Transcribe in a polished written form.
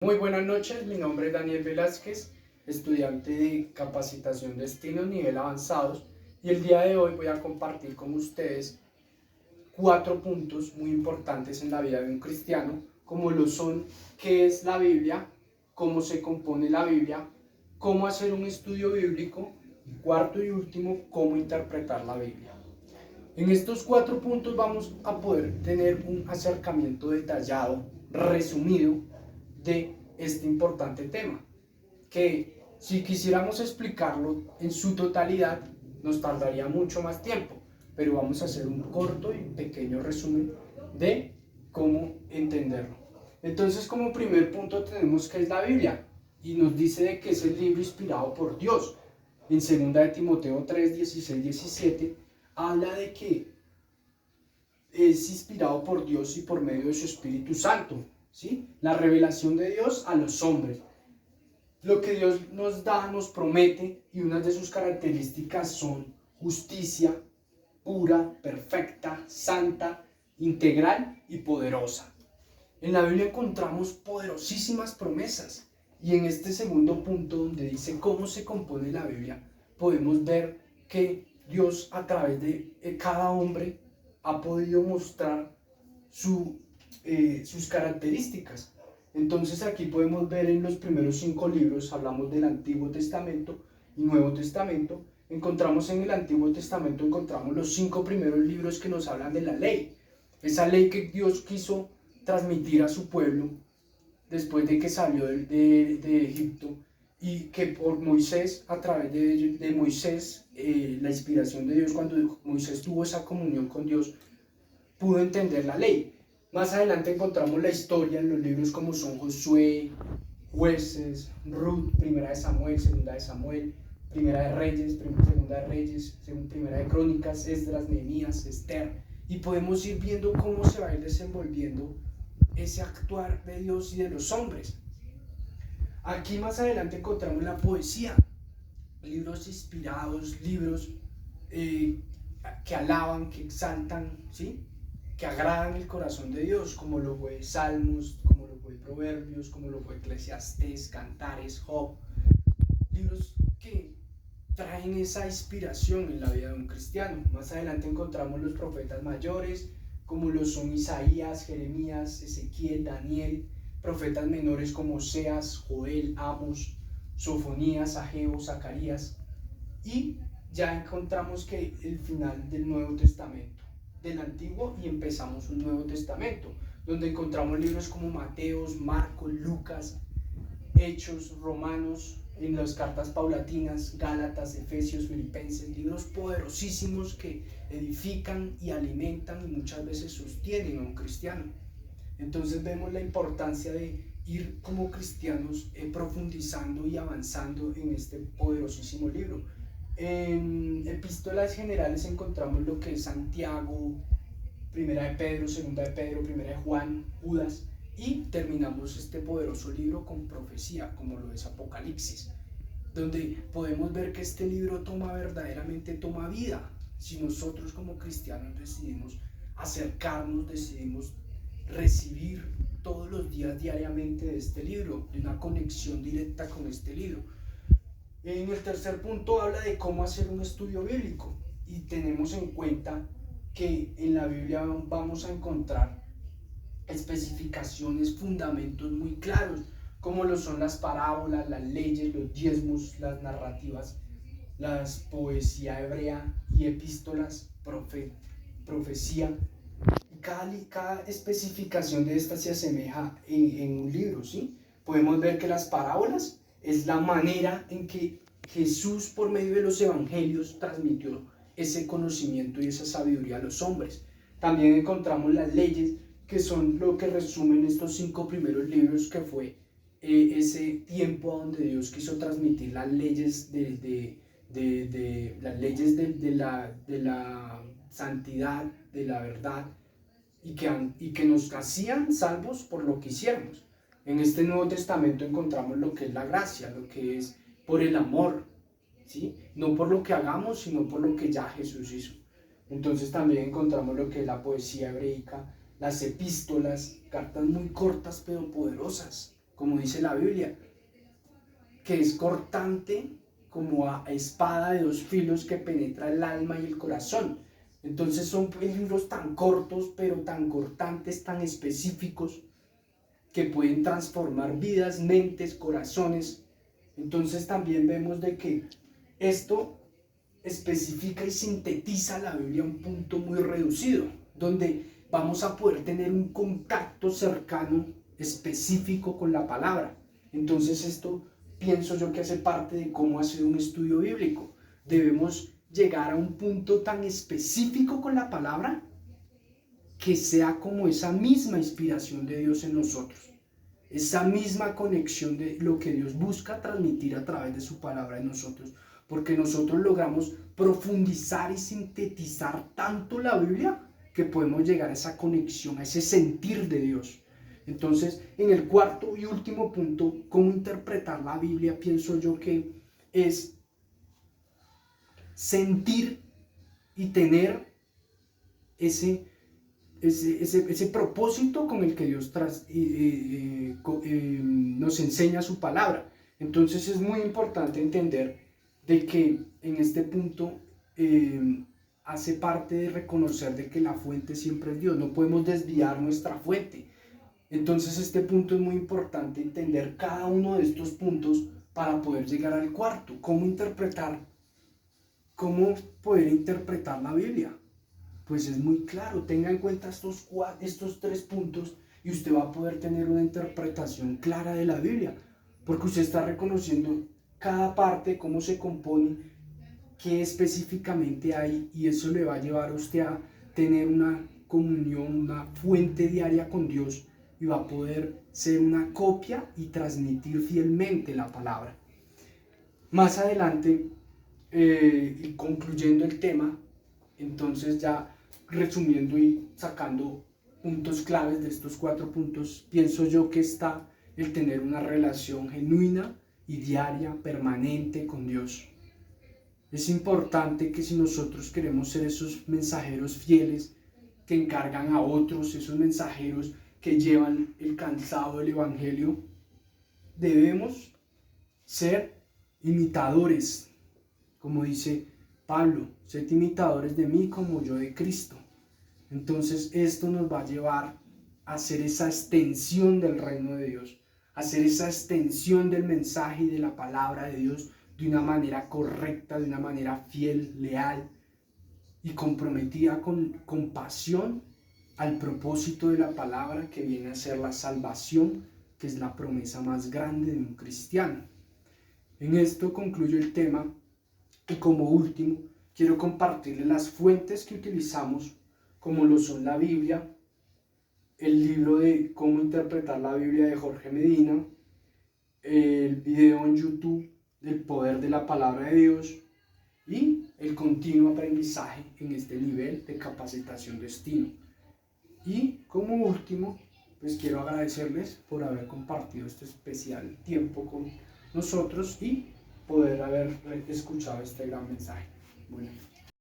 Muy buenas noches, mi nombre es Daniel Velázquez, estudiante de capacitación destinos nivel avanzados, y el día de hoy voy a compartir con ustedes 4 puntos muy importantes en la vida de un cristiano, como lo son qué es la Biblia, cómo se compone la Biblia, cómo hacer un estudio bíblico y cuarto y último, cómo interpretar la Biblia. En estos 4 puntos vamos a poder tener un acercamiento detallado, resumido, de este importante tema, que si quisiéramos explicarlo en su totalidad nos tardaría mucho más tiempo, pero vamos a hacer un corto y pequeño resumen de cómo entenderlo. Entonces, como primer punto tenemos que es la Biblia, y nos dice de que es el libro inspirado por Dios. En 2 de Timoteo 3, 16, 17 habla de que es inspirado por Dios y por medio de su Espíritu Santo, ¿sí? La revelación de Dios a los hombres. Lo que Dios nos da, nos promete, y una de sus características son justicia pura, perfecta, santa, integral y poderosa. En la Biblia encontramos poderosísimas promesas, y en este segundo punto donde dice cómo se compone la Biblia, podemos ver que Dios a través de cada hombre ha podido mostrar sus características. Entonces aquí podemos ver en los primeros 5 libros, hablamos del Antiguo Testamento y Nuevo Testamento. Encontramos en el Antiguo Testamento, encontramos los 5 primeros libros que nos hablan de la ley, esa ley que Dios quiso transmitir a su pueblo después de que salió de Egipto, y que por Moisés, a través de Moisés, la inspiración de Dios, cuando Moisés tuvo esa comunión con Dios, pudo entender la ley. Más adelante encontramos la historia en los libros como son Josué, Jueces, Ruth, Primera de Samuel, Segunda de Samuel, Primera de Reyes, Segunda de Reyes, Primera de Crónicas, Esdras, Nehemías, Esther, y podemos ir viendo cómo se va a ir desenvolviendo ese actuar de Dios y de los hombres. Aquí más adelante encontramos la poesía, libros inspirados, libros que alaban, que exaltan, ¿sí? Que agradan el corazón de Dios, como lo fue Salmos, como lo fue Proverbios, como lo fue Eclesiastés, Cantares, Job, libros que traen esa inspiración en la vida de un cristiano. Más adelante encontramos los profetas mayores, como lo son Isaías, Jeremías, Ezequiel, Daniel, profetas menores como Oseas, Joel, Amos, Sofonías, Ageo, Zacarías, y ya encontramos que el final del Nuevo Testamento, del Antiguo, y empezamos un Nuevo Testamento, donde encontramos libros como Mateos, Marcos, Lucas, Hechos, Romanos, en las cartas paulatinas, Gálatas, Efesios, Filipenses, libros poderosísimos que edifican y alimentan y muchas veces sostienen a un cristiano. Entonces vemos la importancia de ir como cristianos profundizando y avanzando en este poderosísimo libro. En epístolas generales encontramos lo que es Santiago, Primera de Pedro, Segunda de Pedro, Primera de Juan, Judas, y terminamos este poderoso libro con profecía, como lo es Apocalipsis, donde podemos ver que este libro verdaderamente toma vida si nosotros como cristianos decidimos acercarnos, decidimos recibir todos los días diariamente de este libro, de una conexión directa con este libro. En el tercer punto habla de cómo hacer un estudio bíblico, y tenemos en cuenta que en la Biblia vamos a encontrar especificaciones, fundamentos muy claros, como lo son las parábolas, las leyes, los diezmos, las narrativas, las poesía hebrea y epístolas, profecía. Cada especificación de esta se asemeja en un libro, ¿sí? Podemos ver que las parábolas es la manera en que Jesús, por medio de los evangelios, transmitió ese conocimiento y esa sabiduría a los hombres. También encontramos las leyes, que son lo que resumen estos 5 primeros libros, que fue ese tiempo donde Dios quiso transmitir las leyes de la santidad, de la verdad, y que nos hacían salvos por lo que hiciéramos. En este Nuevo Testamento encontramos lo que es la gracia, lo que es por el amor, ¿sí? No por lo que hagamos, sino por lo que ya Jesús hizo. Entonces también encontramos lo que es la poesía hebreica, las epístolas, cartas muy cortas pero poderosas, como dice la Biblia, que es cortante como a espada de dos filos que penetra el alma y el corazón. Entonces son libros tan cortos, pero tan cortantes, tan específicos, que pueden transformar vidas, mentes, corazones. Entonces también vemos de que esto especifica y sintetiza la Biblia a un punto muy reducido, donde vamos a poder tener un contacto cercano, específico con la palabra. Entonces esto pienso yo que hace parte de cómo hacer un estudio bíblico. Debemos llegar a un punto tan específico con la palabra que sea como esa misma inspiración de Dios en nosotros, esa misma conexión de lo que Dios busca transmitir a través de su palabra en nosotros, porque nosotros logramos profundizar y sintetizar tanto la Biblia que podemos llegar a esa conexión, a ese sentir de Dios. Entonces, en el cuarto y último punto, cómo interpretar la Biblia, pienso yo que es sentir y tener ese propósito con el que Dios nos enseña su palabra. Entonces es muy importante entender de que en este punto hace parte de reconocer de que la fuente siempre es Dios, no podemos desviar nuestra fuente. Entonces este punto es muy importante, entender cada uno de estos puntos para poder llegar al cuarto, cómo poder interpretar la Biblia. Pues es muy claro, tenga en cuenta estos 3 puntos y usted va a poder tener una interpretación clara de la Biblia, porque usted está reconociendo cada parte, cómo se compone, qué específicamente hay, y eso le va a llevar a usted a tener una comunión, una fuente diaria con Dios, y va a poder ser una copia y transmitir fielmente la palabra. Más adelante, y concluyendo el tema, entonces ya resumiendo y sacando puntos claves de estos 4 puntos, pienso yo que está el tener una relación genuina y diaria, permanente con Dios. Es importante que si nosotros queremos ser esos mensajeros fieles que encargan a otros, esos mensajeros que llevan el calzado del Evangelio, debemos ser imitadores, como dice Pablo, sed imitadores de mí como yo de Cristo. Entonces esto nos va a llevar a hacer esa extensión del reino de Dios, a hacer esa extensión del mensaje y de la palabra de Dios de una manera correcta, de una manera fiel, leal y comprometida con pasión al propósito de la palabra, que viene a ser la salvación, que es la promesa más grande de un cristiano. En esto concluyo el tema. Y como último, quiero compartirles las fuentes que utilizamos, como lo son la Biblia, el libro de Cómo interpretar la Biblia de Jorge Medina, el video en YouTube del poder de la palabra de Dios y el continuo aprendizaje en este nivel de capacitación destino. Y como último, pues quiero agradecerles por haber compartido este especial tiempo con nosotros y poder haber escuchado este gran mensaje. Bueno.